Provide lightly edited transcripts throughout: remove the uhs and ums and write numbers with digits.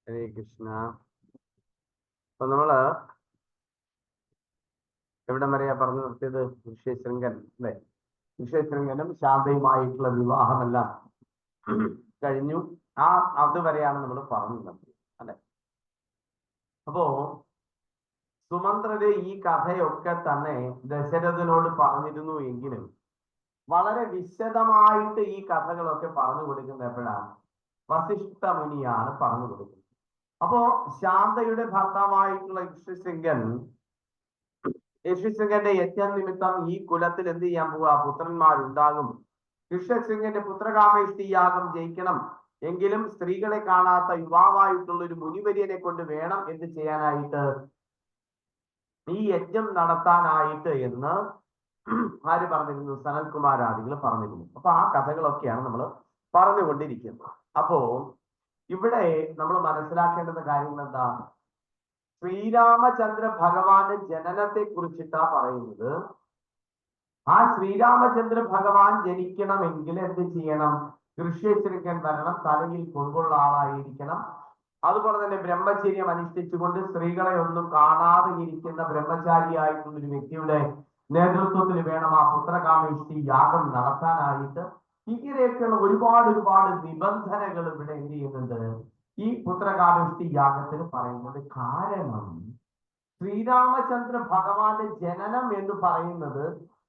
ഹരേ കൃഷ്ണ. അപ്പൊ നമ്മള് എവിടം വരെയാ പറഞ്ഞു നിർത്തിയത്? ഋഷ്യശൃംഗൻ അല്ലെ? ഋഷ്യശൃംഗനും ശാന്തയുമായിട്ടുള്ള വിവാഹമെല്ലാം കഴിഞ്ഞു. അതുവരെയാണ് നമ്മൾ പറഞ്ഞു നിർത്തിയത് അല്ലെ? അപ്പോ സുമന്ത്രര് ഈ കഥയൊക്കെ തന്നെ ദശരഥനോട് പറഞ്ഞിരുന്നു എങ്കിലും വളരെ വിശദമായിട്ട് ഈ കഥകളൊക്കെ പറഞ്ഞു കൊടുക്കുന്ന എപ്പോഴാണ്? വസിഷ്ഠ മുനിയാണ് പറഞ്ഞു കൊടുക്കുന്നത്. അപ്പോ ശാന്തയുടെ ഭർത്താവായിട്ടുള്ള ഋഷ്യശൃംഗന്റെ യജ്ഞം നിമിത്തം ഈ കുലത്തിൽ എന്ത് ചെയ്യാൻ പോവുക? പുത്രന്മാരുണ്ടാകും. ഋഷ്യശൃംഗന്റെ പുത്രകാമേഷ്ടി യാഗം ജയിക്കണം എങ്കിലും സ്ത്രീകളെ കാണാത്ത യുവാവായിട്ടുള്ള ഒരു മുനിവര്യനെ കൊണ്ട് വേണം എന്ത് ചെയ്യാനായിട്ട്? ഈ യജ്ഞം നടത്താനായിട്ട് എന്ന് ആര് പറഞ്ഞിരുന്നു? സനൽകുമാരാദികൾ പറഞ്ഞിരുന്നു. അപ്പൊ ആ കഥകളൊക്കെയാണ് നമ്മൾ പറഞ്ഞുകൊണ്ടിരിക്കുന്നത്. അപ്പോ ഇവിടെ നമ്മൾ മനസ്സിലാക്കേണ്ടുന്ന കാര്യങ്ങൾ എന്താ? ശ്രീരാമചന്ദ്ര ഭഗവാന്റെ ജനനത്തെ കുറിച്ചിട്ടാ പറയുന്നത്. ആ ശ്രീരാമചന്ദ്ര ഭഗവാൻ ജനിക്കണമെങ്കിൽ എന്ത് ചെയ്യണം? ഋഷ്യശൃംഗൻ വരണം, തലയിൽ കൊണ്ടുള്ള ആളായിരിക്കണം. അതുപോലെ തന്നെ ബ്രഹ്മചര്യം അനുഷ്ഠിച്ചുകൊണ്ട് സ്ത്രീകളെ ഒന്നും കാണാതെ ഇരിക്കുന്ന ബ്രഹ്മചാരിയായിട്ടുള്ള ഒരു വ്യക്തിയുടെ നേതൃത്വത്തിൽ വേണം ആ പുത്രകാമേഷ്ടി യാഗം നടത്താനായിട്ട്. ഇങ്ങനെയൊക്കെയുള്ള ഒരുപാട് നിബന്ധനകൾ ഇവിടെ എന്ത് ചെയ്യുന്നുണ്ട്? ഈ പുത്രകാമേഷ്ടി യാഗത്തിന് പറയുന്നത്. കാരണം ശ്രീരാമചന്ദ്ര ഭഗവാന്റെ ജനനം എന്ന് പറയുന്നത്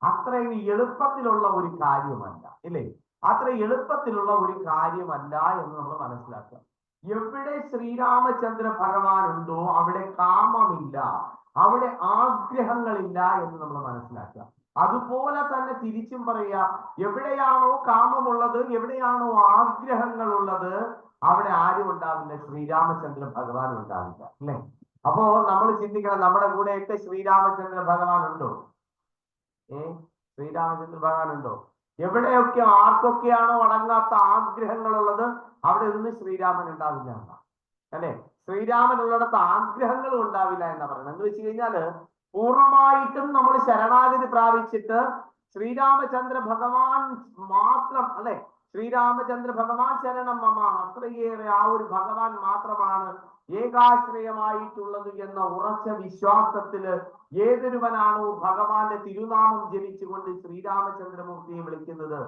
അത്രയും എളുപ്പത്തിലുള്ള ഒരു കാര്യമല്ല, ഇല്ലേ? അത്ര എളുപ്പത്തിലുള്ള ഒരു കാര്യമല്ല എന്ന് നമ്മൾ മനസ്സിലാക്കുക. എവിടെ ശ്രീരാമചന്ദ്ര ഭഗവാൻ ഉണ്ടോ അവിടെ കാമമില്ല, അവിടെ ആഗ്രഹങ്ങളില്ല എന്ന് നമ്മൾ മനസ്സിലാക്കുക. അതുപോലെ തന്നെ തിരിച്ചും പറയുക, എവിടെയാണോ കാമമുള്ളത്, എവിടെയാണോ ആഗ്രഹങ്ങൾ ഉള്ളത്, അവിടെ ആരും ഉണ്ടാവില്ല? ശ്രീരാമചന്ദ്ര ഭഗവാൻ ഉണ്ടാവില്ല, അല്ലേ? അപ്പോ നമ്മൾ ചിന്തിക്കണം, നമ്മുടെ കൂടെയൊക്കെ ശ്രീരാമചന്ദ്ര ഭഗവാൻ ഉണ്ടോ? ശ്രീരാമചന്ദ്ര ഭഗവാൻ ഉണ്ടോ? എവിടെയൊക്കെ ആർക്കൊക്കെയാണോ അടങ്ങാത്ത ആഗ്രഹങ്ങളുള്ളത് അവിടെ ഒന്നും ശ്രീരാമൻ ഉണ്ടാവില്ല എന്നാ, അല്ലെ? ശ്രീരാമൻ ഉള്ളിടത്ത് ആഗ്രഹങ്ങളും ഉണ്ടാവില്ല എന്നാ പറയുന്നത്. എന്ന് വെച്ച് കഴിഞ്ഞാല് പൂർണ്ണമായിട്ടും നമ്മൾ ശരണാഗതി പ്രാപിച്ചിട്ട് ശ്രീരാമചന്ദ്ര ഭഗവാൻ മാത്രം, അല്ലെ? ശ്രീരാമചന്ദ്ര ഭഗവാൻ ശരണം മമ, അത്രയേറെ ആ ഒരു ഭഗവാൻ മാത്രമാണ് ഏകാശ്രയമായിട്ടുള്ളത് എന്ന ഉറച്ച വിശ്വാസത്തില് ഏതൊരുവനാണോ ഭഗവാന്റെ തിരുനാമം ജപിച്ചുകൊണ്ട് ശ്രീരാമചന്ദ്രമൂർത്തിയെ വിളിക്കുന്നത്,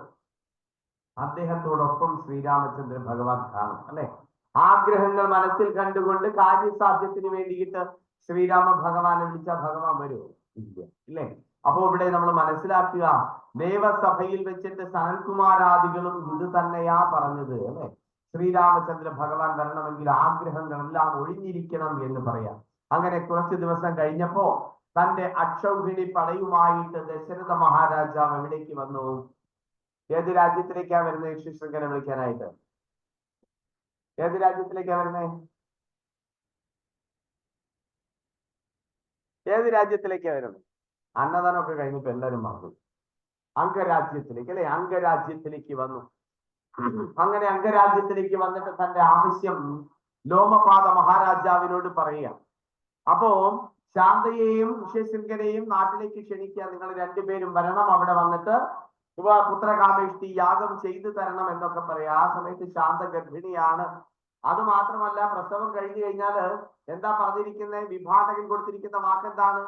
അദ്ദേഹത്തോടൊപ്പം ശ്രീരാമചന്ദ്ര ഭഗവാൻ കാണും, അല്ലെ? ആഗ്രഹങ്ങൾ മനസ്സിൽ കണ്ടുകൊണ്ട് കാര്യസാധ്യത്തിന് വേണ്ടിയിട്ട് ശ്രീരാമ ഭഗവാനെ വിളിച്ചാൽ ഭഗവാൻ വരുമോ? ഇല്ല, ഇല്ലേ? അപ്പോ ഇവിടെ നമ്മൾ മനസ്സിലാക്കുക, ദേവസഭയിൽ വെച്ചിട്ട് സനൽകുമാരാദികളും ഇത് തന്നെയാ പറഞ്ഞത്, അല്ലെ? ശ്രീരാമചന്ദ്ര ഭഗവാൻ വരണമെങ്കിൽ ആഗ്രഹങ്ങളെല്ലാം ഒഴിഞ്ഞിരിക്കണം എന്ന് പറയാം. അങ്ങനെ കുറച്ച് ദിവസം കഴിഞ്ഞപ്പോ തന്റെ അക്ഷൗഹിണി പടയുമായിട്ട് ദശരഥ മഹാരാജാവ് എവിടേക്ക് വന്നു? ഏത് രാജ്യത്തിലേക്കാ വരുന്നത് ഋഷ്യശൃംഗനെ വിളിക്കാനായിട്ട്? ഏത് രാജ്യത്തിലേക്കാ വരുന്നേ? ഏത് രാജ്യത്തിലേക്കാ വരുന്നത്? അന്നദാനമൊക്കെ കഴിഞ്ഞിട്ട് എല്ലാവരും മറന്നു. അംഗരാജ്യത്തിലേക്ക്, അല്ലെ? അംഗരാജ്യത്തിലേക്ക് വന്നു. അങ്ങനെ അംഗരാജ്യത്തിലേക്ക് വന്നിട്ട് തന്റെ ആവശ്യം ലോമപാദ മഹാരാജാവിനോട് പറയുക. അപ്പോ ശാന്തയെയും ഋഷ്യശൃംഗനെയും നാട്ടിലേക്ക് ക്ഷണിക്കുക, നിങ്ങൾ രണ്ടുപേരും വരണം, അവിടെ വന്നിട്ട് പുത്രകാമേഷ്ടി യാഗം ചെയ്തു തരണം എന്നൊക്കെ പറയാം. ആ സമയത്ത് ശാന്ത ഗർഭിണിയാണ്. അത് മാത്രമല്ല, പ്രസവം കഴിഞ്ഞു കഴിഞ്ഞാല് എന്താ പറഞ്ഞിരിക്കുന്നത്? വിഭാടകൻ കൊടുത്തിരിക്കുന്ന വാക്കെന്താണ്?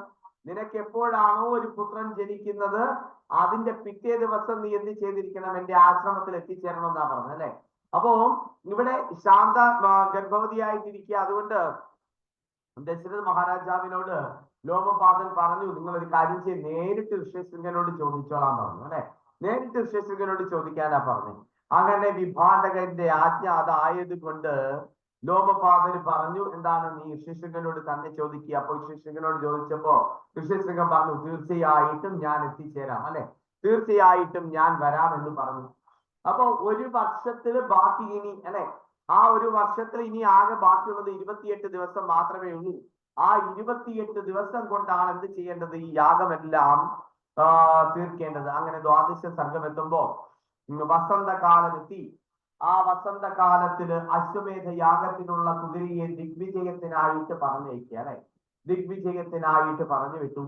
നിനക്ക് എപ്പോഴാണോ ഒരു പുത്രൻ ജനിക്കുന്നത് അതിന്റെ പിറ്റേ ദിവസം നീ എന്ത് ചെയ്തിരിക്കണം? എന്റെ ആശ്രമത്തിൽ എത്തിച്ചേരണം എന്നാ പറഞ്ഞത്, അല്ലെ? അപ്പോ ഇവിടെ ശാന്ത ഗർഭവതിയായിട്ടിരിക്കുക. അതുകൊണ്ട് ദശരഥ മഹാരാജാവിനോട് ലോമപാദൻ പറഞ്ഞു, നിങ്ങൾ ഒരു കാര്യം ചെയ്ത് നേരിട്ട് ഋഷ്യശൃംഗനോട് ചോദിച്ചോളാൻ പറഞ്ഞു, അല്ലെ? നേരിട്ട് ഋഷ്യശൃംഗനോട് ചോദിക്കാനാ പറഞ്ഞു. അങ്ങനെ വിഭാടകന്റെ ആജ്ഞ അതായത് കൊണ്ട് ലോമപാദന് പറഞ്ഞു, എന്താണ്? നീ ഋഷ്യശൃംഗനോട് തന്നെ ചോദിക്കുക. അപ്പൊ ഋഷ്യശൃംഗനോട് ചോദിച്ചപ്പോ ഋഷ്യശൃംഗൻ പറഞ്ഞു, തീർച്ചയായിട്ടും ഞാൻ എത്തിച്ചേരാം, അല്ലെ? തീർച്ചയായിട്ടും ഞാൻ വരാം എന്ന് പറഞ്ഞു. അപ്പൊ ഒരു വർഷത്തില് ബാക്കി ഇനി, അല്ലെ? ആ ഒരു വർഷത്തിൽ ഇനി ആകെ ബാക്കിയുള്ളത് 28 ദിവസം മാത്രമേ ഉള്ളൂ. ആ 28 ദിവസം കൊണ്ടാണ് എന്ത് ചെയ്യേണ്ടത്? ഈ യാഗമെല്ലാം തീർക്കേണ്ടത്. അങ്ങനെ ദ്വാദശ സർഗം എത്തുമ്പോ വസന്തകാലം എത്തി. ആ വസന്തകാലത്തില് അശ്വമേധ യാഗത്തിനുള്ള കുതിരയെ ദിഗ്വിജയത്തിനായിട്ട് പറഞ്ഞയക്കുക, അല്ലെ? ദിഗ്വിജയത്തിനായിട്ട് പറഞ്ഞു വിട്ടു.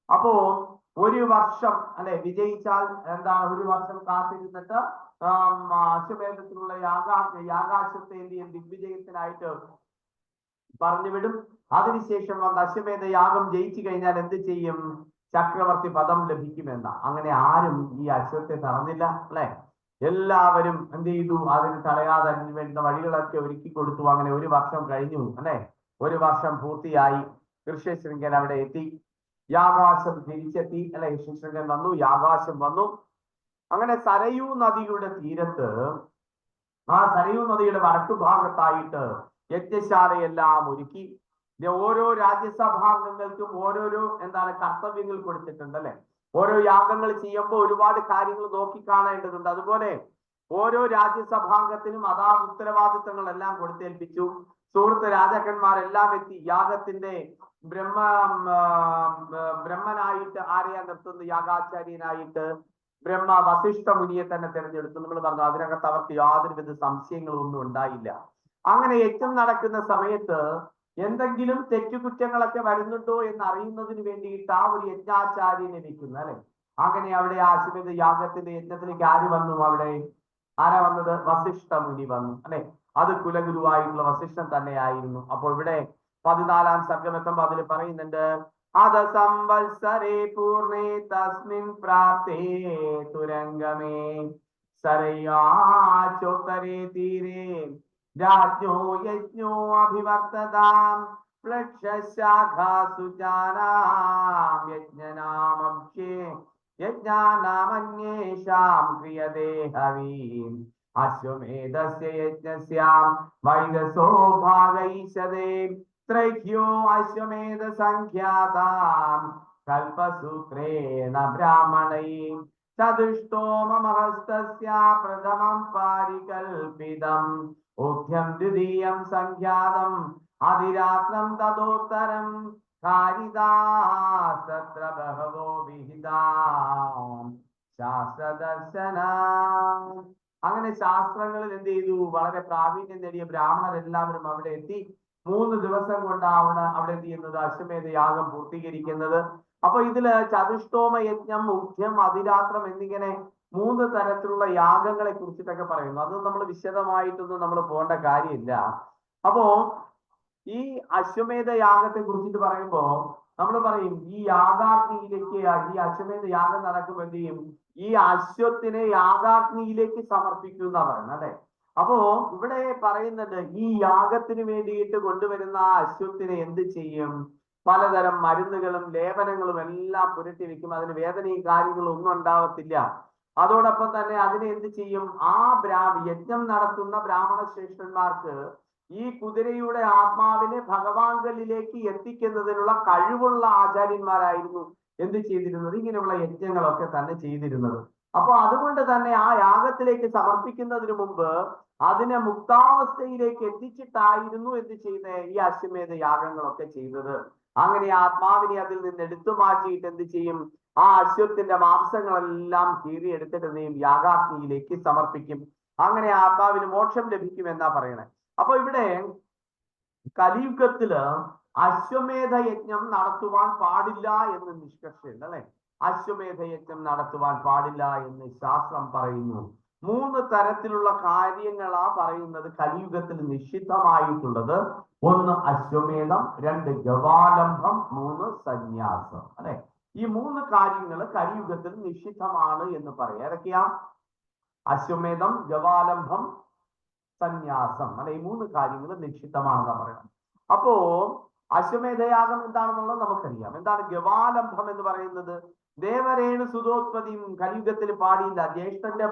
അപ്പോ ഒരു വർഷം, അല്ലെ, വിജയിച്ചാൽ എന്താണ്? ഒരു വർഷം കാത്തിരുന്നിട്ട് അശ്വമേധത്തിലുള്ള യാഗാശ്വത്തെ ദിഗ്വിജയത്തിനായിട്ട് പറഞ്ഞു വിടും. അതിനുശേഷം വന്ന് അശ്വമേധ യാഗം ജയിച്ചു കഴിഞ്ഞാൽ എന്ത് ചെയ്യും? ചക്രവർത്തി പദം ലഭിക്കുമെന്ന. അങ്ങനെ ആരും ഈ അശ്വത്തെ തടഞ്ഞില്ല അല്ലെ. എല്ലാവരും എന്ത് ചെയ്തു? അതിന് തടയാതെ അതിന് വേണ്ട വഴികളൊക്കെ ഒരുക്കി കൊടുത്തു. അങ്ങനെ ഒരു വർഷം കഴിഞ്ഞു അല്ലെ. ഒരു വർഷം പൂർത്തിയായി. ഋഷ്യശൃംഖൻ അവിടെ എത്തി. യാഗാശം തിരിച്ചെത്തി അല്ലെ. ഋഷ്യശൃംഖൻ വന്നു, യാഗാശം വന്നു. അങ്ങനെ സരയൂ നദിയുടെ തീരത്ത്, ആ സരയൂ നദിയുടെ വടക്കു ഭാഗത്തായിട്ട് യജ്ഞശാലയെല്ലാം ഒരുക്കി. ഓരോ രാജ്യസഭാംഗങ്ങൾക്കും ഓരോരോ കർത്തവ്യങ്ങൾ കൊടുത്തിട്ടുണ്ട് അല്ലെ. ഓരോ യാഗങ്ങൾ ചെയ്യുമ്പോൾ ഒരുപാട് കാര്യങ്ങൾ നോക്കി കാണേണ്ടതുണ്ട്. അതുപോലെ ഓരോ രാജ്യസഭാംഗത്തിനും അതാത് ഉത്തരവാദിത്തങ്ങളെല്ലാം കൊടുത്തേൽപ്പിച്ചു. സുഹൃത്ത് രാജാക്കന്മാരെല്ലാം എത്തി. യാഗത്തിന്റെ ബ്രഹ്മനായിട്ട് ആരെയാ നിർത്തുന്നത്? യാഗാചാര്യനായിട്ട് ബ്രഹ്മ വസിഷ്ഠ മുനിയെ തന്നെ തിരഞ്ഞെടുത്തു. നമ്മൾ പറഞ്ഞു അതിനകത്ത് അവർക്ക് യാതൊരുവിധ സംശയങ്ങളും ഒന്നും ഉണ്ടായില്ല. അങ്ങനെ യജ്ഞം നടക്കുന്ന സമയത്ത് എന്തെങ്കിലും തെറ്റുകുറ്റങ്ങളൊക്കെ വരുന്നുണ്ടോ എന്ന് അറിയുന്നതിന് വേണ്ടിയിട്ട് ആ ഒരു യജ്ഞാചാര്യനെ വെക്കുന്നു അല്ലെ. അങ്ങനെ അവിടെ അശ്വമേധ യാഗത്തിന്റെ യജ്ഞത്തിലേക്ക് ആര് വന്നു? അവിടെ ആരാ വന്നത്? വസിഷ്ഠ മുനി വന്നു അല്ലെ. അത് കുലഗുരുവായിട്ടുള്ള വസിഷ്ഠൻ തന്നെയായിരുന്നു. അപ്പോൾ ഇവിടെ 14-ാം സർഗം എത്തുമ്പോൾ അതിൽ പറയുന്നുണ്ട്, അധ സംവത്സരേ പൂർണേ തസ്മിൻ പ്രാപ്തേ തുരംഗമേ സരയാചോത്തരേ തീരേ രാജ്ഞോ യജ്ഞോ അഭിവർത്തതാം പ്ലക്ഷശാഖാസുജാനാം യജ്ഞനാമഭ്യേ യജ്ഞാനാമന്യേഷാം ക്രിയതേ ഹവീം അശ്വമേധസ്യ യജ്ഞസ്യാം വൈദസോ ഭാഗൈഷതേ ത്രൈഖ്യോ അശ്വമേധ സംഖ്യാതാം കൽപസൂത്രേണ ബ്രാഹ്മണൈ ചതുഷ്ടോമഹസ്തസ്യ പ്രഥമം പാരികൽപിതം ഊർധ്വം ദ്വിതീയം സംഖ്യാതം അതിരാത്രം തദോത്തരം കാരിതാസ്തത്ര ബഹവോ വിഹിതാം ശാസ്ത്രദർശനം. അങ്ങനെ ശാസ്ത്രങ്ങളിൽ എന്ത് ചെയ്തു? വളരെ പ്രാവീണ്യം നേടിയ ബ്രാഹ്മണരെല്ലാവരും അവിടെ എത്തി. 3 ദിവസം കൊണ്ടാണ് അവിടെ എന്ത് ചെയ്യുന്നത്? അശ്വമേധ യാഗം പൂർത്തീകരിക്കുന്നത്. അപ്പൊ ഇതില് ചതുഷ്ടോമ യജ്ഞം, ഊർധ്വം, അതിരാത്രം എന്നിങ്ങനെ 3 തരത്തിലുള്ള യാഗങ്ങളെ കുറിച്ചിട്ടൊക്കെ പറയുന്നു. അത് നമ്മൾ വിശദമായിട്ടൊന്നും നമ്മൾ പോകേണ്ട കാര്യമില്ല. അപ്പോ ഈ അശ്വമേധ യാഗത്തെ കുറിച്ചിട്ട് പറയുമ്പോ നമ്മൾ പറയും ഈ യാഗാഗ്നിയിലേക്ക്, ഈ അശ്വമേധ യാഗം നടക്കുമ്പോൾ എന്ത് ചെയ്യും? ഈ അശ്വത്തിനെ യാഗാഗ്നിയിലേക്ക് സമർപ്പിക്കുന്ന പറയുന്നത് അല്ലെ. അപ്പോ ഇവിടെ പറയുന്നത് ഈ യാഗത്തിന് വേണ്ടിയിട്ട് കൊണ്ടുവരുന്ന ആ അശ്വത്തിനെ എന്ത് ചെയ്യും? പലതരം മരുന്നുകളും ലേപനങ്ങളും എല്ലാം പുരട്ടി വെക്കും. അതിന് വേദനയും കാര്യങ്ങളും ഒന്നും ഉണ്ടാവത്തില്ല. അതോടൊപ്പം തന്നെ അതിനെ എന്ത് ചെയ്യും? ആ യജ്ഞം നടത്തുന്ന ബ്രാഹ്മണ ശ്രേഷ്ഠന്മാർക്ക് ഈ കുതിരയുടെ ആത്മാവിനെ ഭഗവാങ്കലിലേക്ക് എത്തിക്കുന്നതിനുള്ള കഴിവുള്ള ആചാര്യന്മാരായിരുന്നു എന്ത് ചെയ്തിരുന്നത്? ഇങ്ങനെയുള്ള യജ്ഞങ്ങളൊക്കെ തന്നെ ചെയ്തിരുന്നത്. അപ്പൊ അതുകൊണ്ട് തന്നെ ആ യാഗത്തിലേക്ക് സമർപ്പിക്കുന്നതിന് മുമ്പ് അതിനെ മുക്താവസ്ഥയിലേക്ക് എത്തിച്ചിട്ടായിരുന്നു എന്ത് ചെയ്യുന്നത്? ഈ അശ്വമേധ യാഗങ്ങളൊക്കെ ചെയ്തത്. അങ്ങനെ ആത്മാവിനെ അതിൽ നിന്ന് എടുത്തു മാറ്റിയിട്ട് എന്ത് ചെയ്യും? ആ അശ്വത്തിന്റെ മാംസങ്ങളെല്ലാം കീറിയെടുത്തിട്ട് എന്ത് ചെയ്യും? യാഗാഗ്നിയിലേക്ക് സമർപ്പിക്കും. അങ്ങനെ ആത്മാവിന് മോക്ഷം ലഭിക്കും എന്നാ പറയണേ. അപ്പൊ ഇവിടെ കലിയുഗത്തില് അശ്വമേധ യജ്ഞം നടത്തുവാൻ പാടില്ല എന്ന് നിഷ്കർഷയുണ്ട് അല്ലെ. അശ്വമേധ യജ്ഞം നടത്തുവാൻ പാടില്ല എന്ന് ശാസ്ത്രം പറയുന്നു. 3 തരത്തിലുള്ള കാര്യങ്ങളാ പറയുന്നത് കലിയുഗത്തിൽ നിഷിദ്ധമായിട്ടുള്ളത്. 1 അശ്വമേധം, 2 ഗവാലംഭം, 3 സന്യാസം അല്ലെ. ഈ 3 കാര്യങ്ങൾ കലിയുഗത്തിൽ നിഷിദ്ധമാണ് എന്ന് പറയാം. ഏതൊക്കെയാ? അശ്വമേധം, ഗവാലംഭം, സന്യാസം അല്ലെ. ഈ 3 കാര്യങ്ങൾ നിഷിദ്ധമാണെന്നാ പറയണം. അപ്പോ അശ്വമേധയാഗം എന്താണെന്നുള്ളത് നമുക്കറിയാം. എന്താണ് ഗവാലംഭം എന്ന് പറയുന്നത്? ദേവരേണു സുതോത്പതിയും കലിയുഗത്തിൽ പാടില്ല. ജ്യേഷ്ഠന്റെ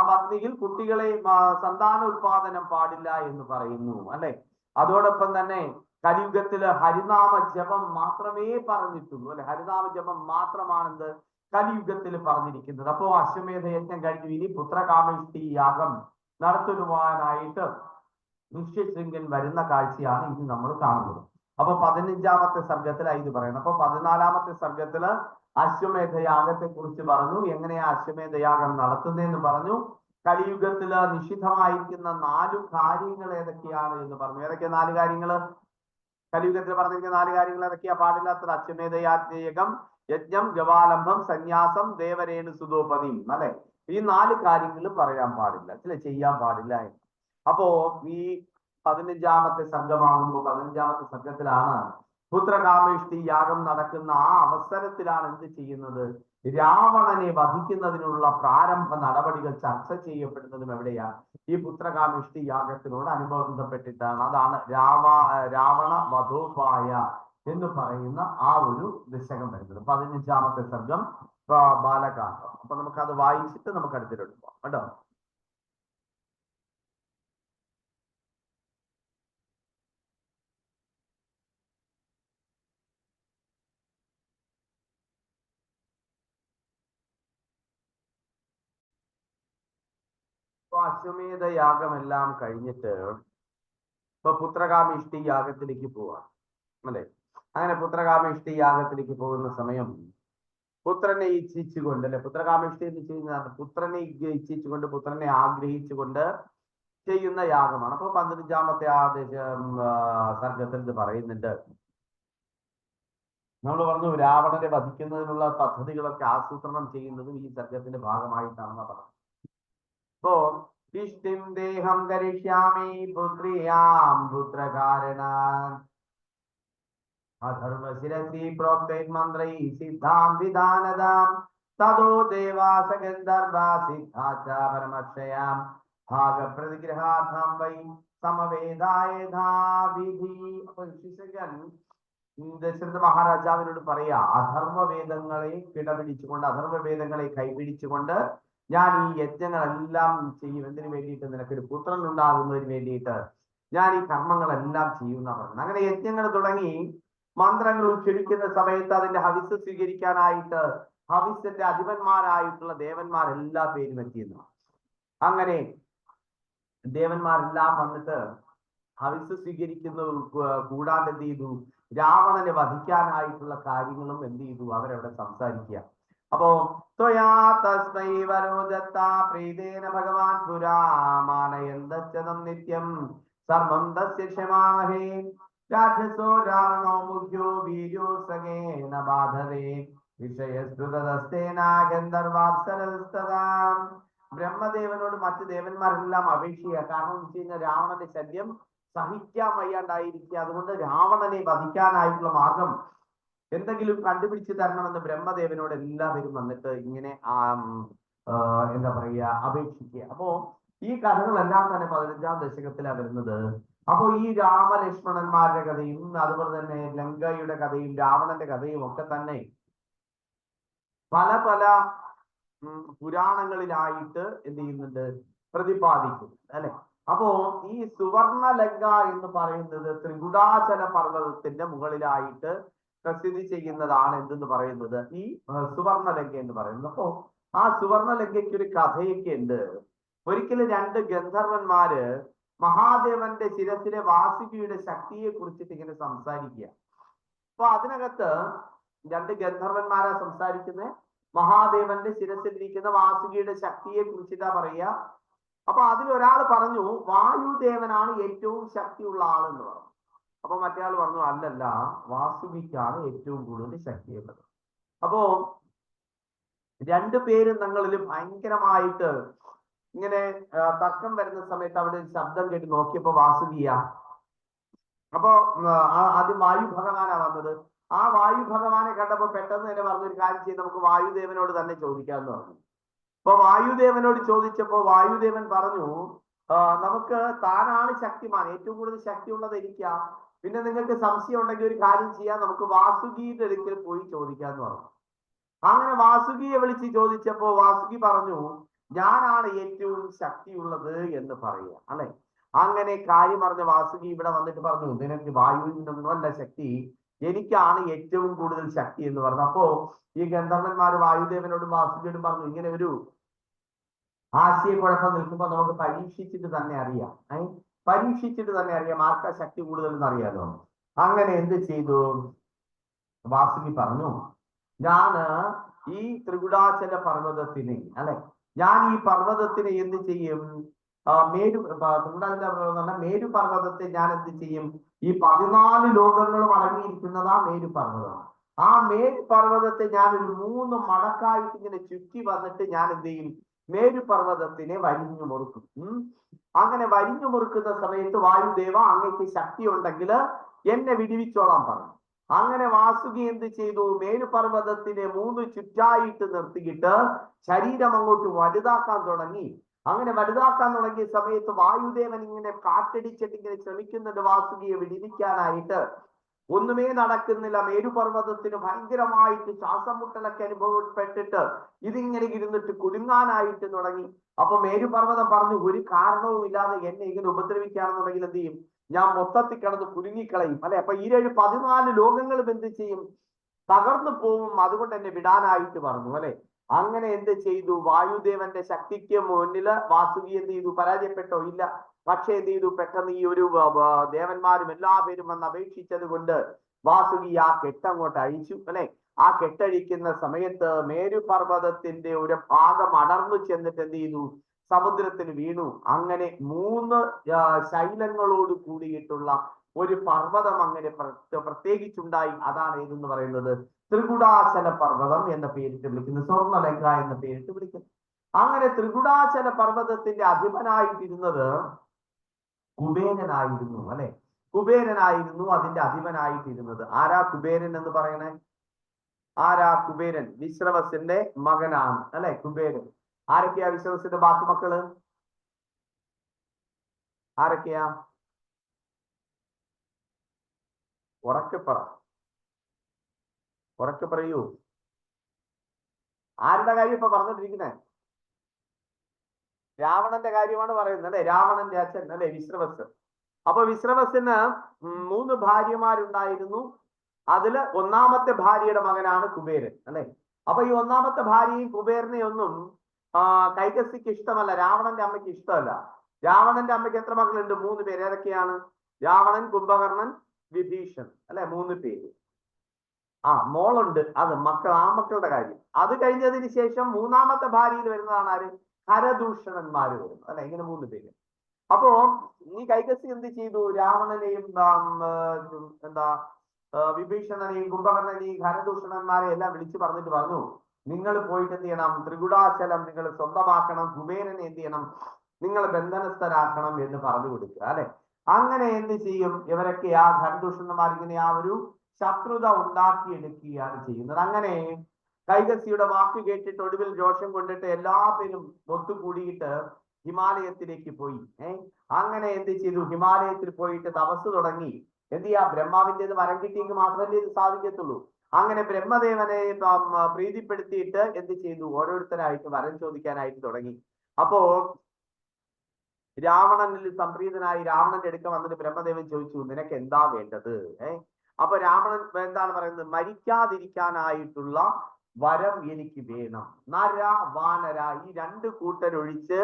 പത്നിയിൽ കുട്ടികളെ സന്താന ഉത്പാദനം പാടില്ല എന്ന് പറയുന്നു അല്ലെ. അതോടൊപ്പം തന്നെ കലിയുഗത്തില് ഹരിനാമ ജപം മാത്രമേ പറഞ്ഞിട്ടുള്ളൂ അല്ലെ. ഹരിനാമ ജപം മാത്രമാണെന്ന് കലിയുഗത്തിൽ പറഞ്ഞിരിക്കുന്നത്. അപ്പോ അശ്വമേധ യജ്ഞം കഴിഞ്ഞു. ഇനി പുത്രകാമേഷ്ടി യാഗം നടത്തുവാനായിട്ട് ഋഷ്യശൃംഖൻ വരുന്ന കാഴ്ചയാണ് ഇനി നമ്മൾ കാണുന്നത്. അപ്പൊ 15-ാമത്തെ സർഗത്തിലാണ് ഇത് പറയുന്നത്. അപ്പൊ 14-ാമത്തെ സർഗത്തില് അശ്വമേധ യാഗത്തെ കുറിച്ച് പറഞ്ഞു. എങ്ങനെയാ അശ്വമേധ യാഗം നടത്തുന്നതെന്ന് പറഞ്ഞു. കലിയുഗത്തില് നിഷിദ്ധമായിരിക്കുന്ന 4 കാര്യങ്ങൾ ഏതൊക്കെയാണ് എന്ന് പറഞ്ഞു. ഏതൊക്കെയാ 4 കാര്യങ്ങള്? കലിയുഗത്തിൽ പറഞ്ഞിരിക്കുന്ന 4 കാര്യങ്ങൾ ഏതൊക്കെയാ പാടില്ലാത്തത്? അശ്വമേധ യജ്ഞം, ഗവാലംഭം, സന്യാസം, ദേവരേണു സുതോപതി അല്ലെ. ഈ 4 കാര്യങ്ങൾ പറയാൻ പാടില്ല, ചെയ്യാൻ പാടില്ല. അപ്പോ ഈ 15-ാമത്തെ സർഗമാകുമ്പോൾ 15-ാമത്തെ സർഗത്തിലാണ് പുത്രകാമേഷ്ടി യാഗം നടക്കുന്ന ആ അവസരത്തിലാണ് എന്ത് ചെയ്യുന്നത്? രാവണനെ വധിക്കുന്നതിനുള്ള പ്രാരംഭ നടപടികൾ ചർച്ച ചെയ്യപ്പെടുന്നതും എവിടെയാ? ഈ പുത്രകാമേഷ്ടി യാഗത്തിനോട് അനുബന്ധപ്പെട്ടിട്ടാണ്. അതാണ് രാവണ വധോപായ എന്ന് പറയുന്ന ആ ഒരു ദശകം വരുന്നത്. 15-ാമത്തെ സർഗം ബാലകാന്ഡം. അപ്പൊ നമുക്കത് വായിച്ചിട്ട് നമുക്ക് അടുത്തിലോട്ട് പോകാം കേട്ടോ. അശ്വമേധ യാഗമെല്ലാം കഴിഞ്ഞിട്ട് ഇപ്പൊ പുത്രകാമേഷ്ടി യാഗത്തിലേക്ക് പോവാ അല്ലെ. അങ്ങനെ പുത്രകാമേഷ്ടി യാഗത്തിലേക്ക് പോകുന്ന സമയം പുത്രനെ ഇച്ഛിച്ചുകൊണ്ട്, അല്ലെ, പുത്രകാമേഷ്ടി എന്ന് ചെയ്യുന്നതാണ് പുത്രനെ ഇച്ഛിച്ചുകൊണ്ട്, പുത്രനെ ആഗ്രഹിച്ചുകൊണ്ട് ചെയ്യുന്ന യാഗമാണ്. അപ്പൊ 15-ാമത്തെ സർഗത്തിൽ ഇത് പറയുന്നുണ്ട്. നമ്മൾ പറഞ്ഞു രാവണനെ വധിക്കുന്നതിനുള്ള പദ്ധതികളൊക്കെ ആസൂത്രണം ചെയ്യുന്നതും ഈ സർഗത്തിന്റെ ഭാഗമായിട്ടാണെന്ന് പറഞ്ഞു. അപ്പോ ഇഷ്ടിം ദേഹം കരിഷ്യാമി പുത്രിയാം പുത്രകാരണാൻ അധർവശിരസി പ്രോക്തൈർമന്ത്രൈ സിദ്ധാം വിധാനതാം തതോ ദേവാസ ഗന്ധർവാ സിദ്ധാച പരമക്ഷയാം ഭാഗപ്രതിഗ്രഹാർത്ഥം വൈ സമവേദായഥാ വിധി. അപ്പൊ ശിശുകൻ ദശരഥ മഹാരാജാവിനോട് പറയാ, അധർവവേദങ്ങളെ കിടപിടിച്ചുകൊണ്ട്, അധർവവേദങ്ങളെ കൈപിടിച്ചുകൊണ്ട് ഞാൻ ഈ യജ്ഞങ്ങളെല്ലാം ചെയ്യും. എന്തിനു വേണ്ടിയിട്ട്? നിനക്കൊരു പുത്രൻ ഉണ്ടാകുന്നതിന് വേണ്ടിയിട്ട് ഞാൻ ഈ കർമ്മങ്ങളെല്ലാം ചെയ്യുന്ന പറഞ്ഞു. അങ്ങനെ യജ്ഞങ്ങൾ തുടങ്ങി. മന്ത്രങ്ങൾ ഉച്ചരിക്കുന്ന സമയത്ത് അതിന്റെ ഹവിസ് സ്വീകരിക്കാനായിട്ട് ഹവിസിന്റെ അധിപന്മാരായിട്ടുള്ള ദേവന്മാരെല്ലാ പേരും എത്തിയിരുന്നു. അങ്ങനെ ദേവന്മാരെല്ലാം വന്നിട്ട് ഹവിസ് സ്വീകരിക്കുന്നത് കൂടാതെ എന്ത് ചെയ്തു? രാവണനെ വധിക്കാനായിട്ടുള്ള കാര്യങ്ങളും എന്ത് ചെയ്തു? അവരവിടെ സംസാരിക്കുക. അപ്പോ ത്വയാ തസ്മൈ വരോദത്ത പ്രീതേന ഭഗവാൻ പുരാമാനയന്തം നിത്യം സർവം തസ്യ ക്ഷമാമഹേ രാക്ഷസോ രാവണോ മുഖ്യോ വീര്യോ സഖേന ബാധരേ വിഷയസ്തുതസ്തേന ഗന്ധർവാപ്സരസ്തദാം. ബ്രഹ്മദേവനോട് മറ്റു ദേവന്മാരെല്ലാം അപേക്ഷിക്കുക. കാരണം എന്ന് വെച്ച് കഴിഞ്ഞാൽ രാവണന്റെ ശല്യം സഹിക്കാൻ വയ്യാണ്ടായിരിക്കുക. അതുകൊണ്ട് രാവണനെ വധിക്കാനായിട്ടുള്ള മാർഗം എന്തെങ്കിലും കണ്ടുപിടിച്ച് തരണമെന്ന് ബ്രഹ്മദേവനോട് എല്ലാവരും വന്നിട്ട് ഇങ്ങനെ എന്താ പറയുക, അപേക്ഷിക്കുക. അപ്പോ ഈ കഥകളെല്ലാം തന്നെ 15-ാം ദശകത്തിലാണ് വരുന്നത്. അപ്പോ ഈ രാമലക്ഷ്മണന്മാരുടെ കഥയും അതുപോലെ തന്നെ ലങ്കയുടെ കഥയും രാവണന്റെ കഥയും ഒക്കെ തന്നെ പല പല പുരാണങ്ങളിലായിട്ട് എന്ത് ചെയ്യുന്നുണ്ട്? പ്രതിപാദിക്കുന്നു അല്ലെ. അപ്പോ ഈ സുവർണ ലങ്ക എന്ന് പറയുന്നത് ത്രികുടാചല പർവ്വതത്തിന്റെ മുകളിലായിട്ട് പ്രസിദ്ധി ചെയ്യുന്നതാണ് എന്തെന്ന് പറയുന്നത്, ഈ സുവർണ ലങ്ക എന്ന് പറയുന്നത്. അപ്പോ ആ സുവർണ ലങ്കയ്ക്ക് ഒരു കഥയൊക്കെ ഉണ്ട്. ഒരിക്കലും 2 ഗന്ധർവന്മാര് മഹാദേവന്റെ ശിരസിലെ വാസുകിയുടെ ശക്തിയെ കുറിച്ചിട്ട് ഇങ്ങനെ സംസാരിക്കുക. അപ്പൊ അതിനകത്ത് 2 ഗന്ധർവന്മാരാ സംസാരിക്കുന്നത്. മഹാദേവന്റെ ശിരസിലിരിക്കുന്ന വാസുകിയുടെ ശക്തിയെ കുറിച്ചിട്ടാ പറയുക. അപ്പൊ അതിലൊരാൾ പറഞ്ഞു വായുദേവനാണ് ഏറ്റവും ശക്തിയുള്ള ആളെന്ന് പറഞ്ഞു. അപ്പൊ മറ്റേ ആൾ പറഞ്ഞു അല്ലല്ല, വാസുകിക്കാണ് ഏറ്റവും കൂടുതൽ ശക്തിയുള്ളത്. അപ്പോ 2 പേരും തങ്ങളിൽ ഭയങ്കരമായിട്ട് ഇങ്ങനെ തർക്കം വരുന്ന സമയത്ത് അവിടെ ഒരു ശബ്ദം കേട്ട് നോക്കിയപ്പോ വാസുകിയാ. അപ്പോ ആദ്യം വായു ഭഗവാനാ വന്നത്. ആ വായു ഭഗവാനെ കണ്ടപ്പോ പെട്ടെന്ന് തന്നെ പറഞ്ഞൊരു കാര്യം ചെയ്ത് നമുക്ക് വായുദേവനോട് തന്നെ ചോദിക്കാമെന്ന് പറഞ്ഞു. അപ്പൊ വായുദേവനോട് ചോദിച്ചപ്പോ വായുദേവൻ പറഞ്ഞു, നമുക്ക് താനാണ് ശക്തിമാൻ, ഏറ്റവും കൂടുതൽ ശക്തിയുള്ളത് എനിക്കാ. പിന്നെ നിങ്ങൾക്ക് സംശയം ഉണ്ടെങ്കിൽ ഒരു കാര്യം ചെയ്യാം, നമുക്ക് വാസുകിയുടെ അടുക്കൽ പോയി ചോദിക്കാന്ന് പറഞ്ഞു. അങ്ങനെ വാസുകിയെ വിളിച്ച് ചോദിച്ചപ്പോ വാസുകി പറഞ്ഞു, ഞാനാണ് ഏറ്റവും ശക്തിയുള്ളത് എന്ന് പറയുക അല്ലെ. അങ്ങനെ കാര്യം പറഞ്ഞ വാസുകി ഇവിടെ വന്നിട്ട് പറഞ്ഞു, നിനക്ക് വായുവിൽ നിന്നൊന്നുമല്ല ശക്തി, എനിക്കാണ് ഏറ്റവും കൂടുതൽ ശക്തി എന്ന് പറഞ്ഞു. അപ്പോ ഈ ഗന്ധർവന്മാര് വായുദേവനോടും വാസുകിയോടും പറഞ്ഞു, ഇങ്ങനെ ഒരു ആശയക്കുഴപ്പം നിൽക്കുമ്പോൾ നമുക്ക് പരീക്ഷിച്ചിട്ട് തന്നെ അറിയാം, പരീക്ഷിച്ചിട്ട് തന്നെ അറിയാം ആർക്കാ ശക്തി കൂടുതൽ എന്ന് അറിയാലോ. അങ്ങനെ എന്ത് ചെയ്തു? വാസുകി പറഞ്ഞു, ഞാന് ഈ ത്രികുടാചല പർവ്വതത്തിനെ അല്ലെ, ഞാൻ ഈ പർവ്വതത്തിനെ എന്ത് ചെയ്യും? മേരു പർവ്വതത്തെ ഞാൻ എന്ത് ചെയ്യും? ഈ 14 ലോകങ്ങളും അടങ്ങിയിരിക്കുന്നതാ മേരു പർവ്വതം. ആ മേരു പർവ്വതത്തെ ഞാൻ ഒരു 3 മടക്കായിട്ട് ഇങ്ങനെ ചുറ്റി വന്നിട്ട് ഞാൻ എന്ത് ചെയ്യും? മേരുപർവ്വതത്തിനെ വരിഞ്ഞു മുറുക്കും. അങ്ങനെ വരിഞ്ഞു മുറുക്കുന്ന സമയത്ത് വായുദേവ അങ്ങേക്ക് ശക്തി ഉണ്ടെങ്കിൽ എന്നെ വിടുവിച്ചോളാൻ പറഞ്ഞു. അങ്ങനെ വാസുകി എന്ത് ചെയ്തു? മേരുപർവ്വതത്തിനെ 3 ചുറ്റായിട്ട് നിർത്തിയിട്ട് ശരീരം അങ്ങോട്ട് വലുതാക്കാൻ തുടങ്ങി. അങ്ങനെ വലുതാക്കാൻ തുടങ്ങിയ സമയത്ത് വായുദേവൻ ഇങ്ങനെ കാറ്റടിച്ചിട്ട് ഇങ്ങനെ ശ്രമിക്കുന്നുണ്ട് വാസുകിയെ വിടുവിക്കാനായിട്ട്. ഒന്നുമേ നടക്കുന്നില്ല. മേരുപർവ്വതത്തിന് ഭയങ്കരമായിട്ട് ശ്വാസം മുട്ടലൊക്കെ അനുഭവപ്പെട്ടിട്ട് ഇതിങ്ങനെ ഇരുന്നിട്ട് കുലുങ്ങാനായിട്ട് തുടങ്ങി. അപ്പൊ മേരുപർവ്വതം പറഞ്ഞു, ഒരു കാരണവും ഇല്ലാതെ എന്നെ ഇങ്ങനെ ഉപദ്രവിക്കുകയാണെന്നുണ്ടെങ്കിൽ എന്ത് ചെയ്യും? ഞാൻ മൊത്തത്തിൽ കിടന്ന് കുലുങ്ങിക്കളയും അല്ലെ. അപ്പൊ ഈ 14 ലോകങ്ങളും എന്ത് ചെയ്യും? തകർന്നു പോവും. അതുകൊണ്ട് എന്നെ വിടാനായിട്ട് പറഞ്ഞു അല്ലെ. അങ്ങനെ എന്ത് ചെയ്തു? വായുദേവന്റെ ശക്തിക്ക് മുന്നിൽ വാസുകി എന്ത് ചെയ്തു? പരാജയപ്പെട്ടോ? ഇല്ല. പക്ഷെ എന്ത് ചെയ്തു? പെട്ടെന്ന് ഈ ഒരു ദേവന്മാരും എല്ലാവരും വന്ന് അപേക്ഷിച്ചത് കൊണ്ട് വാസുകി ആ കെട്ടങ്ങോട്ട് അഴിച്ചു അല്ലെ. ആ കെട്ടഴിക്കുന്ന സമയത്ത് മേരുപർവ്വതത്തിന്റെ ഒരു ഭാഗം അടർന്നു ചെന്നിട്ട് എന്ത് ചെയ്തു? സമുദ്രത്തിന് വീണു. അങ്ങനെ 3 ശൈലങ്ങളോട് കൂടിയിട്ടുള്ള ഒരു പർവ്വതം അങ്ങനെ പ്രത്യേകിച്ചുണ്ടായി. അതാണ് ഏതെന്ന് പറയുന്നത്? ത്രികുടാചല പർവ്വതം എന്ന പേരിട്ട് വിളിക്കുന്നു, സ്വർണ്ണലങ്ക എന്ന പേരിട്ട് വിളിക്കുന്നു. അങ്ങനെ ത്രികുടാചല പർവ്വതത്തിന്റെ അധിപനായിട്ടിരുന്നത് കുബേരനായിരുന്നു അല്ലെ. കുബേരനായിരുന്നു അതിന്റെ അധിപനായിട്ടിരുന്നത്. ആരാ കുബേരൻ എന്ന് പറയണേ? ആരാ കുബേരൻ? വിശ്രവസിന്റെ മകനാണ് അല്ലെ കുബേരൻ. ആരൊക്കെയാ വിശ്രവസിന്റെ ബാക്കി മക്കള്? ആരൊക്കെയാ? ഉറക്കെ പറയൂ. ആരുടെ കാര്യം ഇപ്പൊ പറഞ്ഞോണ്ടിരിക്കുന്നേ? രാവണന്റെ കാര്യമാണ് പറയുന്നത് അല്ലെ. രാവണന്റെ അച്ഛൻ അല്ലെ വിശ്രവസ്. അപ്പൊ വിശ്രവസിന് 3 ഭാര്യമാരുണ്ടായിരുന്നു. അതില് 1ാമത്തെ ഭാര്യയുടെ മകനാണ് കുബേരൻ അല്ലെ. അപ്പൊ ഈ 1ാമത്തെ ഭാര്യയും കുബേരനെ ഒന്നും കൈകസിക്ക് ഇഷ്ടമല്ല, രാവണന്റെ അമ്മയ്ക്ക് ഇഷ്ടമല്ല. രാവണന്റെ അമ്മയ്ക്ക് എത്ര മക്കളുണ്ട്? 3 പേര്. ഏതൊക്കെയാണ്? രാവണൻ, കുംഭകർണൻ, വിഭീഷൺ അല്ലെ. 3 പേര്. മോളുണ്ട്. അത് ആൺമക്കളുടെ കാര്യം. അത് കഴിഞ്ഞതിന് ശേഷം 3ാമത്തെ ഭാര്യയിൽ വരുന്നതാണ് ആര്? ഹരദൂഷണന്മാര് വരുന്നത് അല്ലെ. ഇങ്ങനെ 3 പേര്. അപ്പോ ഈ കൈകസി എന്ത് ചെയ്തു? രാവണനെയും വിഭീഷണനെയും കുംഭകർണനെയും ഹരദൂഷണന്മാരെ എല്ലാം വിളിച്ചു പറഞ്ഞിട്ട് പറഞ്ഞു, നിങ്ങൾ പോയിട്ട് എന്ത് ചെയ്യണം? ത്രികുടാചലം നിങ്ങൾ സ്വന്തമാക്കണം. കുബേരനെ എന്ത് ചെയ്യണം? നിങ്ങൾ ബന്ധനസ്ഥരാക്കണം എന്ന് പറഞ്ഞു കൊടുക്കുക അല്ലെ. അങ്ങനെ എന്ത് ചെയ്യും? ഇവരൊക്കെ ആ ഹരദൂഷണന്മാർ ഇങ്ങനെ ആ ഒരു ശത്രുത ഉണ്ടാക്കിയെടുക്കുകയാണ് ചെയ്യുന്നത്. അങ്ങനെ കൈകസിയുടെ വാക്ക് കേട്ടിട്ട് ഒടുവിൽ രോഷം കൊണ്ടിട്ട് എല്ലാ പേരും ഒത്തുകൂടിയിട്ട് ഹിമാലയത്തിലേക്ക് പോയി. അങ്ങനെ എന്ത് ചെയ്തു? ഹിമാലയത്തിൽ പോയിട്ട് തപസ് തുടങ്ങി. എന്ത് ചെയ്യാ? ബ്രഹ്മാവിന്റെ വരം കിട്ടിയെങ്കിൽ മാത്രമല്ലേ ഇത് സാധിക്കത്തുള്ളൂ. അങ്ങനെ ബ്രഹ്മദേവനെ പ്രീതിപ്പെടുത്തിയിട്ട് എന്ത് ചെയ്തു? ഓരോരുത്തരായിട്ട് വരം ചോദിക്കാനായിട്ട് തുടങ്ങി. അപ്പോ രാവണനിൽ സംപ്രീതനായി രാവണന്റെ അടുക്ക വന്നിട്ട് ബ്രഹ്മദേവൻ ചോദിച്ചു, നിനക്ക് എന്താ വേണ്ടത്? അപ്പൊ രാവണൻ എന്താണ് പറയുന്നത്? മരിക്കാതിരിക്കാനായിട്ടുള്ള വരം എനിക്ക് വേണം. നര വാനര ഈ 2 കൂട്ടരൊഴിച്ച്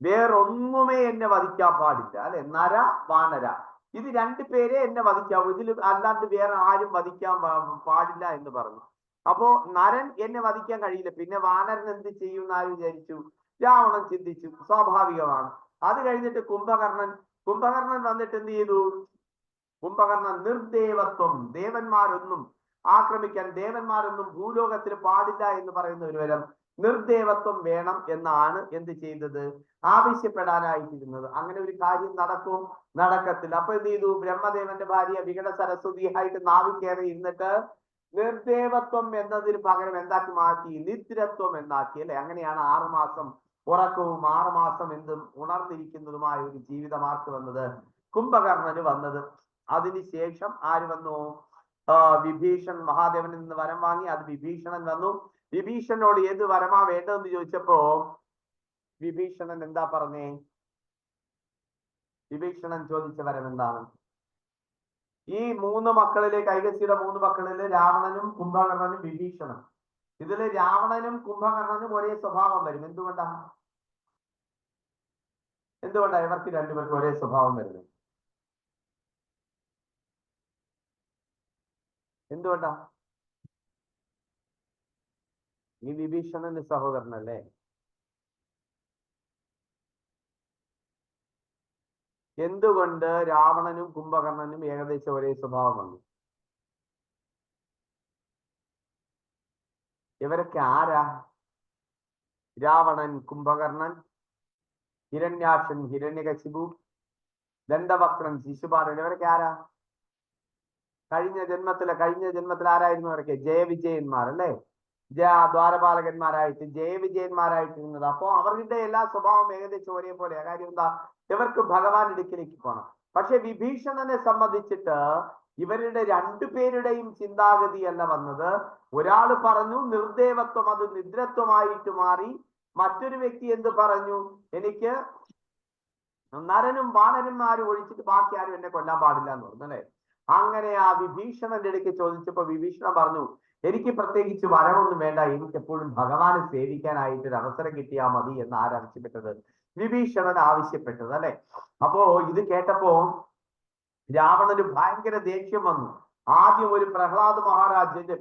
വേറൊന്നുമേ എന്നെ വധിക്കാൻ പാടില്ല അല്ലെ. നര വാനര ഇത് 2 പേരെ എന്നെ വധിക്കാവൂ, ഇതിൽ അല്ലാണ്ട് വേറെ ആരും വധിക്കാൻ പാടില്ല എന്ന് പറഞ്ഞു. അപ്പോ നരൻ എന്നെ വധിക്കാൻ കഴിയില്ല, പിന്നെ വാനരൻ എന്ത് ചെയ്യും എന്ന് ആര് വിചാരിച്ചു? രാവണൻ ചിന്തിച്ചു. സ്വാഭാവികമാണ്. അത് കഴിഞ്ഞിട്ട് കുംഭകർണൻ വന്നിട്ട് എന്ത് ചെയ്തു? കുംഭകർണൻ നിർദേവത്വം, ദേവന്മാരൊന്നും ആക്രമിക്കാൻ, ദേവന്മാരൊന്നും ഭൂലോകത്തിൽ പാടില്ല എന്ന് പറയുന്ന ഒരു വരം നിർദേവത്വം വേണം എന്നാണ് എന്ത് ചെയ്തത്? ആവശ്യപ്പെടാനായിട്ടിരുന്നത്. അങ്ങനെ ഒരു കാര്യം നടക്കും? നടക്കത്തില്ല. അപ്പൊ എന്ത് ചെയ്തു? ബ്രഹ്മദേവന്റെ ഭാര്യ വികട സരസ്വതിയായിട്ട് നാവിൽ കയറി ഇരുന്നിട്ട് നിർദേവത്വം എന്നതിന് പകരം എന്താക്കി മാറ്റി? നിദ്രത്വം എന്നാക്കി അല്ലെ. അങ്ങനെയാണ് 6 മാസം ഉറക്കവും 6 മാസം എന്തും ഉണർന്നിരിക്കുന്നതുമായ ഒരു ജീവിതമാർക്ക് വന്നത്? കുംഭകർണന് വന്നത്. അതിനുശേഷം ആര് വന്നു? വിഭീഷൺ മഹാദേവനിൽ നിന്ന് വരം വാങ്ങി. അത് വിഭീഷണൻ വന്നു. വിഭീഷണനോട് ഏത് വരമാ വേണ്ടതെന്ന് ചോദിച്ചപ്പോ വിഭീഷണൻ എന്താ പറഞ്ഞേ? വിഭീഷണൻ ചോദിച്ച വരം എന്താണ്? ഈ 3 മക്കളിലെ, കൈകസിയുടെ 3 മക്കളില് രാവണനും കുംഭകർണനും വിഭീഷണൻ. ഇതില് രാവണനും കുംഭകർണനും ഒരേ സ്വഭാവം വരും. എന്തുകൊണ്ടാ ഇവർക്ക് 2 പേർക്കും ഒരേ സ്വഭാവം വരുന്നത്? എന്തുകൊണ്ടാ? ഈ വിഭീഷണന്റെ സഹോദരനല്ലേ? എന്തുകൊണ്ട് രാവണനും കുംഭകർണനും ഏകദേശം ഒരേ സ്വഭാവം വന്നു? ഇവരൊക്കെ ആരാ? രാവണൻ കുംഭകർണൻ, ഹിരണ്യാക്ഷൻ ഹിരണ്യകശിപു, ദണ്ഡവക്രൻ ശിശുപാലൻ, ഇവരൊക്കെ ആരാ? കഴിഞ്ഞ ജന്മത്തിൽ ആരായിരുന്നു അവരൊക്കെ? ജയവിജയന്മാർ അല്ലേ? ദ്വാരപാലകന്മാരായിട്ട് ജയവിജയന്മാരായിട്ടിരുന്നത്. അപ്പോ അവരുടെ എല്ലാ സ്വഭാവം ഏകദേശം ഒരേപോലെയാ. കാര്യം എന്താ? ഇവർക്ക് ഭഗവാൻ അടുക്കിലേക്ക് പോകണം. പക്ഷെ വിഭീഷണനെ സംബന്ധിച്ചിട്ട് ഇവരുടെ രണ്ടുപേരുടെയും ചിന്താഗതിയല്ല വന്നത്. ഒരാൾ പറഞ്ഞു നിർദേവത്വം അത് നിദ്രത്വമായിട്ട് മാറി. മറ്റൊരു വ്യക്തി എന്ത് പറഞ്ഞു? എനിക്ക് നരനും വാനരന്മാരും ഒഴിച്ചിട്ട് ബാക്കി ആരും എന്നെ കൊല്ലാൻ പാടില്ല എന്ന് പറഞ്ഞു അല്ലെ? അങ്ങനെ ആ വിഭീഷണന്റെ ഇടയ്ക്ക് ചോദിച്ചപ്പോ വിഭീഷണൻ പറഞ്ഞു, എനിക്ക് പ്രത്യേകിച്ച് വരമൊന്നും വേണ്ട, എനിക്ക് എപ്പോഴും ഭഗവാനെ സേവിക്കാനായിട്ട് ഒരു അവസരം കിട്ടിയാൽ മതി എന്ന് ആരാവശ്യപ്പെട്ടത്? വിഭീഷണൻ ആവശ്യപ്പെട്ടത് അല്ലെ? അപ്പോ ഇത് കേട്ടപ്പോ രാവണന് ഭയങ്കര ദേഷ്യം വന്നു. ആദ്യം ഒരു പ്രഹ്ലാദ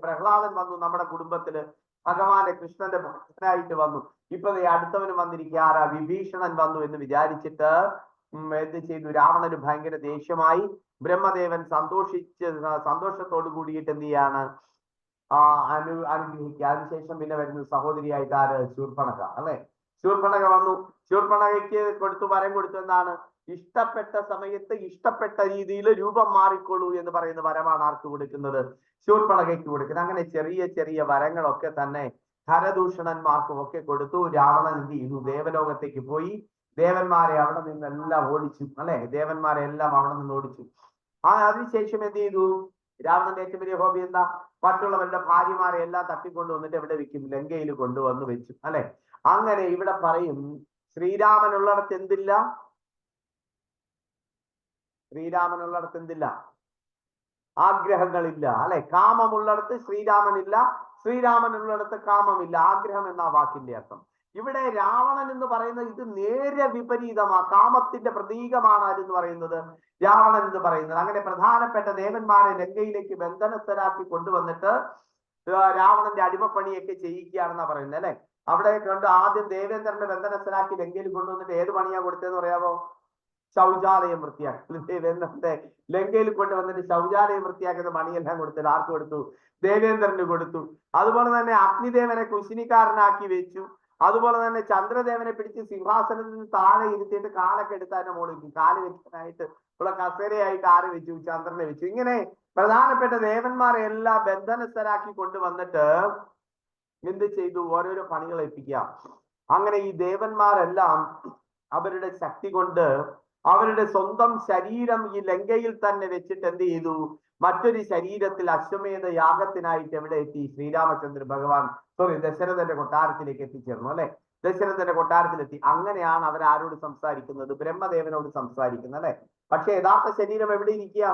പ്രഹ്ലാദൻ വന്നു നമ്മുടെ കുടുംബത്തില്, ഭഗവാന്റെ കൃഷ്ണന്റെ ഭക്തനായിട്ട് വന്നു. ഇപ്പൊ അടുത്തവന് വന്നിരിക്കുക ആരാ? വിഭീഷണൻ വന്നു എന്ന് വിചാരിച്ചിട്ട് എന്ത് ചെയ്തു? രാവണന് ഭയങ്കര ദേഷ്യമായി. ബ്രഹ്മദേവൻ സന്തോഷത്തോട് കൂടിയിട്ട് എന്ത് ചെയ്യാണ്? അനുഗ്രഹിക്കുക. അതിനുശേഷം പിന്നെ വരുന്ന സഹോദരിയായിട്ട് ആര്? ശൂർപ്പണഖ അല്ലെ? ശൂർപ്പണഖ വന്നു. ശൂർപ്പണഖയ്ക്ക് വരം കൊടുത്തു. എന്താണ്? ഇഷ്ടപ്പെട്ട സമയത്ത് ഇഷ്ടപ്പെട്ട രീതിയിൽ രൂപം മാറിക്കൊള്ളൂ എന്ന് പറയുന്ന വരമാണ് ആർക്ക് കൊടുക്കുന്നത്? ശൂർപ്പണഖയ്ക്ക് കൊടുക്കുന്നത്. അങ്ങനെ ചെറിയ ചെറിയ വരങ്ങളൊക്കെ തന്നെ ഹരദൂഷണന്മാർക്കും ഒക്കെ കൊടുത്തു. രാവണൻ എന്ത് ചെയ്തു? ദേവലോകത്തേക്ക് പോയി ദേവന്മാരെ അവിടെ നിന്നെല്ലാം ഓടിച്ചു അല്ലെ? ദേവന്മാരെ എല്ലാം അവിടെ നിന്ന് ഓടിച്ചു. അതിനുശേഷം എന്ത് ചെയ്തു? രാവണന്റെ ഏറ്റവും വലിയ ഹോബി എന്താ? മറ്റുള്ളവരുടെ ഭാര്യമാരെ എല്ലാം തട്ടിക്കൊണ്ടു വന്നിട്ട് എവിടെ വെക്കും? ലങ്കയിൽ കൊണ്ടുവന്ന് വെച്ചു അല്ലെ? അങ്ങനെ ഇവിടെ പറയും ശ്രീരാമനുള്ളിടത്ത് എന്തില്ല? ശ്രീരാമനുള്ളിടത്ത് എന്തില്ല? ആഗ്രഹങ്ങളില്ല അല്ലെ? കാമമുള്ളിടത്ത് ശ്രീരാമനില്ല, ശ്രീരാമനുള്ളിടത്ത് കാമമില്ല. ആഗ്രഹം എന്ന വാക്കിന്റെ അർത്ഥം. ഇവിടെ രാവണൻ എന്ന് പറയുന്നത് ഇത് നേരെ വിപരീതമാ. കാമത്തിന്റെ പ്രതീകമാണ് ആരെന്ന് പറയുന്നത്? രാവണൻ എന്ന് പറയുന്നത്. അങ്ങനെ പ്രധാനപ്പെട്ട ദേവന്മാരെ ലങ്കയിലേക്ക് ബന്ധനസ്ഥരാക്കി കൊണ്ടുവന്നിട്ട് രാവണന്റെ അടിമപ്പണിയൊക്കെ ചെയ്യിക്കുകയാണെന്നാ പറയുന്നത് അല്ലെ? അവിടെ കണ്ട് ആദ്യം ദേവേന്ദ്രന്റെ ബന്ധനസ്ഥരാക്കി ലങ്കയിൽ കൊണ്ടുവന്നിട്ട് ഏത് പണിയാ കൊടുത്തതെന്ന് പറയാമോ? ശൗചാലയം വൃത്തിയാക്കി. ദേവേന്ദ്രന്റെ ലങ്കയിൽ കൊണ്ടുവന്നിട്ട് ശൗചാലയം വൃത്തിയാക്കുന്ന പണിയെല്ലാം കൊടുത്തിട്ട് ആർക്ക് കൊടുത്തു? ദേവേന്ദ്രന് കൊടുത്തു. അതുപോലെ തന്നെ അഗ്നിദേവനെ കുശിനിക്കാരനാക്കി വെച്ചു. അതുപോലെ തന്നെ ചന്ദ്രദേവനെ പിടിച്ച് സിംഹാസനത്തിൽ നിന്ന് താഴെ ഇരുത്തിയിട്ട് കാലൊക്കെ എടുത്ത് അതിന്റെ മുകളിൽ വെച്ചു. കാല് വെക്കാനായിട്ട് ഉള്ള കസേരയായിട്ട് ആര് വെച്ചു? ചന്ദ്രനെ വെച്ചു. ഇങ്ങനെ പ്രധാനപ്പെട്ട ദേവന്മാരെ എല്ലാം ബന്ധനസ്ഥരാക്കി കൊണ്ടുവന്നിട്ട് എന്ത് ചെയ്തു? ഓരോരോ പണികൾ ഏൽപ്പിക്കുക. അങ്ങനെ ഈ ദേവന്മാരെല്ലാം അവരുടെ ശക്തി കൊണ്ട് അവരുടെ സ്വന്തം ശരീരം ഈ ലങ്കയിൽ തന്നെ വെച്ചിട്ട് എന്ത് ചെയ്തു? മറ്റൊരു ശരീരത്തിൽ അശ്വമേധ യാഗത്തിനായിട്ട് എവിടെ എത്തി? ശ്രീരാമചന്ദ്ര ഭഗവാൻ ദശരഥന്റെ കൊട്ടാരത്തിലേക്ക് എത്തിച്ചേർന്നു അല്ലെ? ദശരഥന്റെ കൊട്ടാരത്തിലെത്തി. അങ്ങനെയാണ് അവർ ആരോട് സംസാരിക്കുന്നത്? ബ്രഹ്മദേവനോട് സംസാരിക്കുന്നത് അല്ലെ? പക്ഷെ യഥാർത്ഥ ശരീരം എവിടെ ഇരിക്കുക?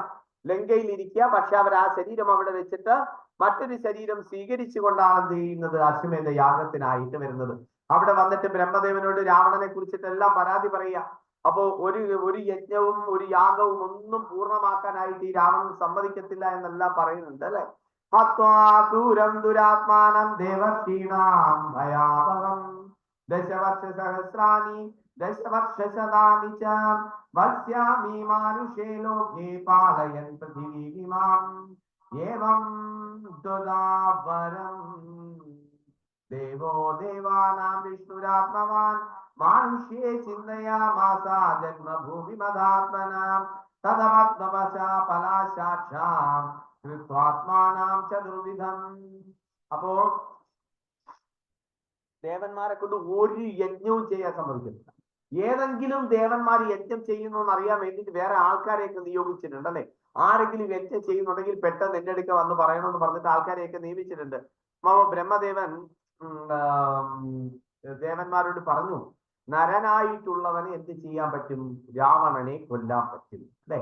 ലങ്കയിൽ ഇരിക്കുക. പക്ഷെ അവർ ആ ശരീരം അവിടെ വെച്ചിട്ട് മറ്റൊരു ശരീരം സ്വീകരിച്ചു കൊണ്ടാണ് എന്ത് ചെയ്യുന്നത്? അശ്വമേധ യാഗത്തിനായിട്ട് വരുന്നത്. അവിടെ വന്നിട്ട് ബ്രഹ്മദേവനോട് രാവണനെ കുറിച്ചിട്ട് എല്ലാം പരാതി പറയുക. അപ്പോ ഒരു യജ്ഞവും ഒരു യാഗവും ഒന്നും പൂർണ്ണമാക്കാനായിട്ട് ഈ രാവണൻ സമ്മതിക്കത്തില്ല എന്നെല്ലാം പറയുന്നുണ്ട് അല്ലെ? ക്രൂരം ദുരാത്മാനം ദേവർഷീണാം ഭയാവഹം ദശവർഷ സഹസ്രാണി ദശവർഷശതാനി ച വസ്യാമി മാനുഷേ ലോകേ പാലയൻ പൃഥിവീമിമാം ഏവം ദുദാവരം ദേവോ ദേവാനാം വിഷ്ണുരാത്മവാൻ മാനുഷ്യെ ചിന്തയാമാസ ജന്മഭൂമിമദാത്മനാം തദമത്മവശാ പലാശാക്ഷാം കൃത്വാത്മാനാം ചതുർവിധം. അപ്പോ ദേവന്മാരെ കൊണ്ട് ഒരു യജ്ഞവും ചെയ്യാൻ സമ്മതിക്കുന്നില്ല. ഏതെങ്കിലും ദേവന്മാർ യജ്ഞം ചെയ്യുന്നു എന്ന് അറിയാൻ വേണ്ടിയിട്ട് വേറെ ആൾക്കാരെയൊക്കെ നിയോഗിച്ചിട്ടുണ്ട് അല്ലെ? ആരെങ്കിലും യജ്ഞം ചെയ്യുന്നുണ്ടെങ്കിൽ പെട്ടെന്ന് എന്റെ അടുക്ക വന്ന് പറയണമെന്ന് പറഞ്ഞിട്ട് ആൾക്കാരെയൊക്കെ നിയമിച്ചിട്ടുണ്ട്. ബ്രഹ്മദേവൻ ദേവന്മാരോട് പറഞ്ഞു, നരനായിട്ടുള്ളവന് എന്ത് ചെയ്യാൻ പറ്റും? രാവണനെ കൊല്ലാൻ പറ്റും അല്ലെ?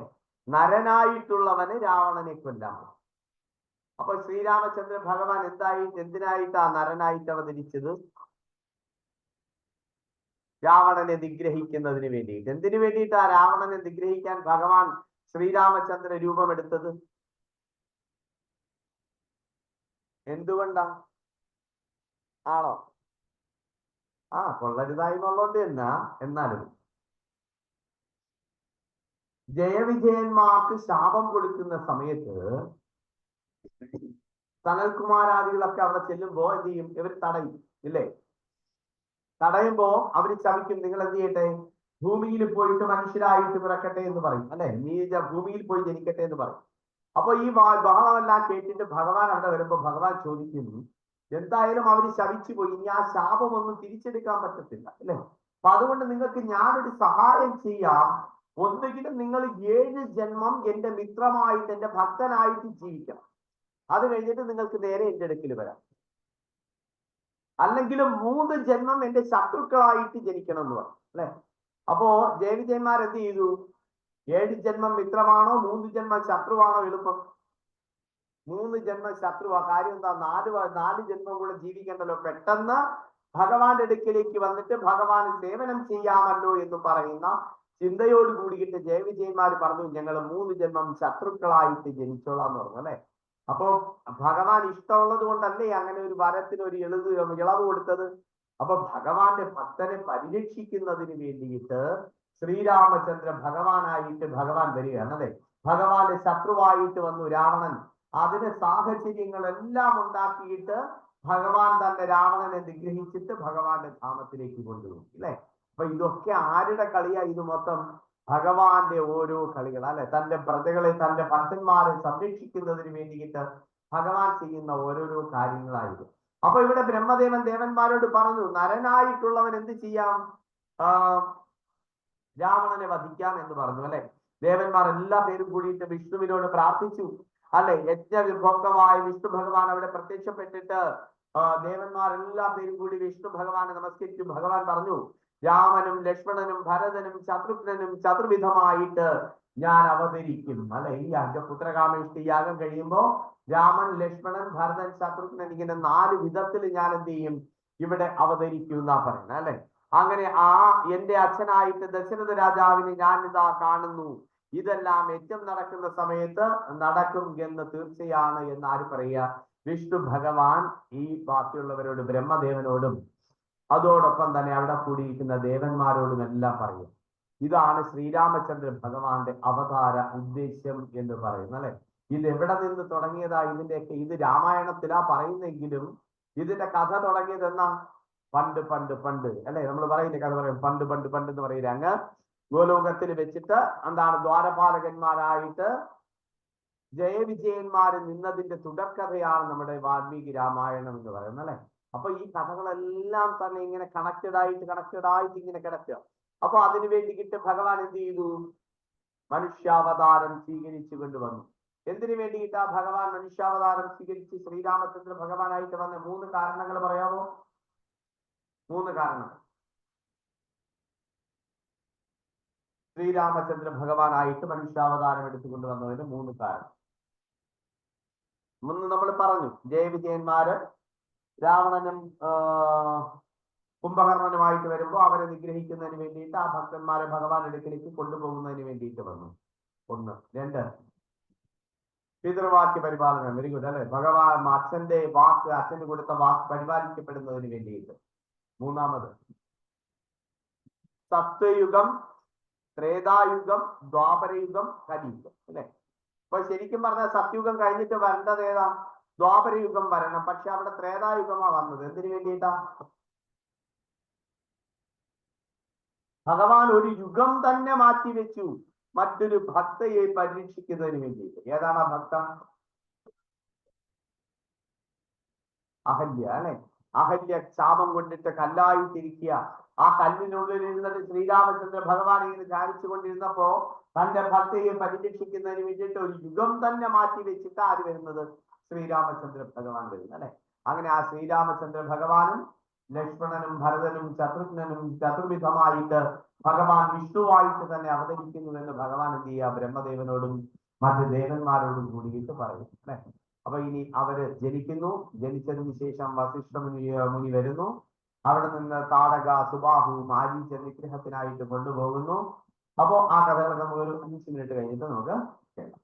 നരനായിട്ടുള്ളവന് രാവണനെ കൊല്ലാൻ പറ്റും. അപ്പൊ ശ്രീരാമചന്ദ്ര ഭഗവാൻ എന്തിനായിട്ടാ നരനായിട്ട് അവതരിച്ചത്? രാവണനെ നിഗ്രഹിക്കുന്നതിന് വേണ്ടിയിട്ട്. എന്തിനു വേണ്ടിയിട്ടാ രാവണനെ നിഗ്രഹിക്കാൻ ഭഗവാൻ ശ്രീരാമചന്ദ്ര രൂപമെടുത്തത്? എന്തുകൊണ്ടാ? ആണോ? കൊള്ളരുതായി എന്നുള്ളതുകൊണ്ട് തന്നെ. എന്നാലും ജയവിജയന്മാർക്ക് ശാപം കൊടുക്കുന്ന സമയത്ത് സനൽകുമാരാദികളൊക്കെ അവിടെ ചെല്ലുമ്പോ എന്ത് ചെയ്യും? ഇവർ തടയും ഇല്ലേ? തടയുമ്പോ അവര് ചവിക്കും, നിങ്ങൾ എന്ത് ചെയ്യട്ടെ, ഭൂമിയിൽ പോയിട്ട് മനുഷ്യരായിട്ട് പിറക്കട്ടെ എന്ന് പറയും, അല്ലെ, നീ ഭൂമിയിൽ പോയി ജനിക്കട്ടെ എന്ന് പറയും. അപ്പൊ ഈ ബഹളമെല്ലാം കേട്ടിട്ട് ഭഗവാൻ അവിടെ വരുമ്പോ ഭഗവാൻ ചോദിക്കുന്നു, എന്തായാലും അവര് ശപിച്ചു പോയി, ഇനി ആ ശാപമൊന്നും തിരിച്ചെടുക്കാൻ പറ്റത്തില്ല, അല്ലെ. അപ്പൊ അതുകൊണ്ട് നിങ്ങൾക്ക് ഞാനൊരു സഹായം ചെയ്യാം. ഒന്നുകിലും നിങ്ങൾ 7 ജന്മം എന്റെ മിത്രമായിട്ട്, എന്റെ ഭക്തനായിട്ട് ജീവിക്കണം. അത് കഴിഞ്ഞിട്ട് നിങ്ങൾക്ക് നേരെ എന്റെ അടുക്കൽ വരാം. അല്ലെങ്കിലും 3 ജന്മം എന്റെ ശത്രുക്കളായിട്ട് ജനിക്കണം എന്ന് പറഞ്ഞു, അല്ലെ. അപ്പോ ജയവിജയന്മാർ എന്ത് ചെയ്തു? 7 ജന്മം മിത്രമാണോ 3 ജന്മം ശത്രുവാണോ എളുപ്പം? 3 ജന്മം ശത്രുവാ. കാര്യം എന്താ? 4 ജന്മം കൂടെ ജീവിക്കണ്ടല്ലോ. പെട്ടെന്ന് ഭഗവാന്റെ അടുക്കിലേക്ക് വന്നിട്ട് ഭഗവാന് സേവനം ചെയ്യാമല്ലോ എന്ന് പറയുന്ന ചിന്തയോട് കൂടിയിട്ട് ജയവിജയന്മാർ പറഞ്ഞു, ഞങ്ങൾ 3 ജന്മം ശത്രുക്കളായിട്ട് ജനിച്ചോളാന്ന് പറഞ്ഞു, അല്ലെ. അപ്പോ ഭഗവാൻ ഇഷ്ടമുള്ളത് കൊണ്ടല്ലേ അങ്ങനെ ഒരു വരത്തിന് ഒരു ഇളവ് കൊടുത്തത്. അപ്പൊ ഭഗവാന്റെ ഭക്തനെ പരിരക്ഷിക്കുന്നതിന് വേണ്ടിയിട്ട് ശ്രീരാമചന്ദ്ര ഭഗവാനായിട്ട് ഭഗവാൻ വരികയാണ്, അല്ലെ. ഭഗവാന്റെ ശത്രുവായിട്ട് വന്നു രാവണൻ. അതിന് സാഹചര്യങ്ങളെല്ലാം ഉണ്ടാക്കിയിട്ട് ഭഗവാൻ തന്നെ രാവണനെ നിഗ്രഹിച്ചിട്ട് ഭഗവാന്റെ ധാമത്തിലേക്ക് കൊണ്ടുപോയി, അല്ലെ. അപ്പൊ ഇതൊക്കെ ആരുടെ കളിയാ? ഇത് മൊത്തം ഭഗവാന്റെ ഓരോ കളികൾ, അല്ലെ. തന്റെ പ്രജകളെ, തന്റെ ഭക്തന്മാരെ സംരക്ഷിക്കുന്നതിന് വേണ്ടിയിട്ട് ഭഗവാൻ ചെയ്യുന്ന ഓരോരോ കാര്യങ്ങളായിരുന്നു. അപ്പൊ ഇവിടെ ബ്രഹ്മദേവൻ ദേവന്മാരോട് പറഞ്ഞു, നരനായിട്ടുള്ളവൻ എന്ത് ചെയ്യാം? രാവണനെ വധിക്കാം എന്ന് പറഞ്ഞു, അല്ലെ. ദേവന്മാർ എല്ലാ പേരും കൂടിയിട്ട് വിഷ്ണുവിനോട് പ്രാർത്ഥിച്ചു, അല്ലെ. യജ്ഞവിഭോക്തമായ വിഷ്ണു ഭഗവാൻ അവിടെ പ്രത്യക്ഷപ്പെട്ടിട്ട് ദേവന്മാർ എല്ലാ പേരും കൂടി വിഷ്ണു ഭഗവാനെ നമസ്കരിച്ചു. ഭഗവാൻ പറഞ്ഞു, രാമനും ലക്ഷ്മണനും ഭരതനും ശത്രുഘ്നനും ചതുർവിധമായിട്ട് ഞാൻ അവതരിക്കും, അല്ലെ. ഈ പുത്രകാമേഷ്ടി യാഗം കഴിയുമ്പോ രാമൻ, ലക്ഷ്മണൻ, ഭരതൻ, ശത്രുഘ്നൻ ഇങ്ങനെ 4 വിധത്തിൽ ഞാൻ എന്ത് ചെയ്യും? ഇവിടെ അവതരിക്കും എന്നാ പറയുന്നത്, അല്ലെ. അങ്ങനെ എന്റെ അച്ഛനായിട്ട് ദശരഥ രാജാവിനെ ഞാൻ ഇതാ കാണുന്നു. ഇതെല്ലാം യജ്ഞം നടക്കുന്ന സമയത്ത് നടക്കും എന്ന് തീർച്ചയാണ് എന്ന് ആര് പറയുക? വിഷ്ണു ഭഗവാൻ ഈ ബാക്കിയുള്ളവരോട്, ബ്രഹ്മദേവനോടും അതോടൊപ്പം തന്നെ അവിടെ കൂടിയിരിക്കുന്ന ദേവന്മാരോടും എല്ലാം പറയും. ഇതാണ് ശ്രീരാമചന്ദ്ര ഭഗവാന്റെ അവതാര ഉദ്ദേശ്യം എന്ന് പറയുന്നത്, അല്ലെ. ഇത് എവിടെ നിന്ന് തുടങ്ങിയതാ? ഇതിന്റെയൊക്കെ ഇത് രാമായണത്തിലാ പറയുന്നെങ്കിലും ഇതിന്റെ കഥ തുടങ്ങിയത് എന്നാ? പണ്ട് പണ്ട് പണ്ട്, അല്ലെ. നമ്മൾ പറയുന്ന കഥ പറയും, പണ്ട് പണ്ട് പണ്ട് എന്ന് പറയില്ല. അങ്ങ് ഗോലോകത്തിൽ വെച്ചിട്ട് എന്താണ് ദ്വാരപാലകന്മാരായിട്ട് ജയവിജയന്മാര് നിന്നതിന്റെ തുടർക്കഥയാണ് നമ്മുടെ വാൽമീകി രാമായണം എന്ന് പറയുന്നത്, അല്ലെ. അപ്പൊ ഈ കഥകളെല്ലാം തന്നെ ഇങ്ങനെ കണക്റ്റഡ് ആയിട്ട് ഇങ്ങനെ കിടക്കുക. അപ്പൊ അതിനു വേണ്ടിയിട്ട് ഭഗവാൻ എന്ത് ചെയ്തു? മനുഷ്യാവതാരം സ്വീകരിച്ചു കൊണ്ടുവന്നു. എന്തിനു വേണ്ടിയിട്ടാ ഭഗവാൻ മനുഷ്യാവതാരം സ്വീകരിച്ച് ശ്രീരാമചന്ദ്ര ഭഗവാനായിട്ട് വന്ന 3 കാരണങ്ങൾ പറയാമോ? 3 കാരണങ്ങൾ ശ്രീരാമചന്ദ്ര ഭഗവാനായിട്ട് മനുഷ്യാവതാരം എടുത്തുകൊണ്ട് വന്നതിന് 3 കാരണം. ഒന്ന് നമ്മൾ പറഞ്ഞു, ജയവിജയന്മാര് രാവണനും കുംഭകർണനുമായിട്ട് വരുമ്പോ അവരെ നിഗ്രഹിക്കുന്നതിന് വേണ്ടിയിട്ട് ആ ഭക്തന്മാരെ ഭഗവാൻ അടുക്കലേക്ക് കൊണ്ടുപോകുന്നതിന് വേണ്ടിയിട്ട് വന്നു. 1. 2, പിതൃവാക്യ പരിപാലനം. വെരി ഗുഡ്, അല്ലെ. ഭഗവാൻ അച്ഛന്റെ വാക്ക്, അച്ഛന് കൊടുത്ത വാക്ക് പരിപാലിക്കപ്പെടുന്നതിന് വേണ്ടിയിട്ട്. 3, സത്വയുഗം, ത്രേതായുഗം, ദ്വാപരയുഗം, കലിയുഗം, അല്ലെ. അപ്പൊ ശരിക്കും പറഞ്ഞാൽ സത്യുഗം കഴിഞ്ഞിട്ട് വരേണ്ടത് ഏതാ? ദ്വാപരയുഗം വരണം. പക്ഷെ അവിടെ ത്രേതായുഗമാ വന്നത്. എന്തിനു വേണ്ടിയിട്ടാ? ഭഗവാൻ ഒരു യുഗം തന്നെ മാറ്റിവെച്ചു മറ്റൊരു ഭക്തയെ പരീക്ഷിക്കുന്നതിന് വേണ്ടിയിട്ട്. ഏതാണ് ആ ഭക്ത? അഹല്യ, അല്ലെ. അഹല്യ ശാപം കൊണ്ടിട്ട് കല്ലായിട്ടിരിക്കുക. ആ കല്ലിനുള്ളിൽ ഇരുന്നിട്ട് ശ്രീരാമചന്ദ്ര ഭഗവാൻ ഇങ്ങനെ ധ്യാനിച്ചു കൊണ്ടിരുന്നപ്പോ തന്റെ ഭക്തയെ പരിരക്ഷിക്കുന്നതിന് വേണ്ടിയിട്ട് ഒരു യുഗം തന്നെ മാറ്റി വെച്ചിട്ട് ആര് വരുന്നത്? ശ്രീരാമചന്ദ്ര ഭഗവാൻ വരുന്നത്, അല്ലെ. അങ്ങനെ ആ ശ്രീരാമചന്ദ്ര ഭഗവാനും ലക്ഷ്മണനും ഭരതനും ശത്രുഘ്നനും ചതുർവിധമായിട്ട് ഭഗവാൻ വിഷ്ണുവായിട്ട് തന്നെ അവതരിക്കുന്നുവെന്ന് ഭഗവാൻ എന്ത് ചെയ്യുക? ബ്രഹ്മദേവനോടും മറ്റ് ദേവന്മാരോടും കൂടിയിട്ട് പറയും, അല്ലെ. അപ്പൊ ഇനി അവര് ജനിക്കുന്നു. ജനിച്ചതിന് ശേഷം വസിഷ്ഠ മുനി വരുന്നു. അവിടെ നിന്ന് താടക, സുബാഹു, മാരീച നിഗ്രഹത്തിനായിട്ട് കൊണ്ടുപോകുന്നു. അപ്പോ ആ കഥകളൊക്കെ നമുക്ക് ഒരു 5 മിനിറ്റ് കഴിഞ്ഞിട്ട് നമുക്ക് കേൾക്കാം.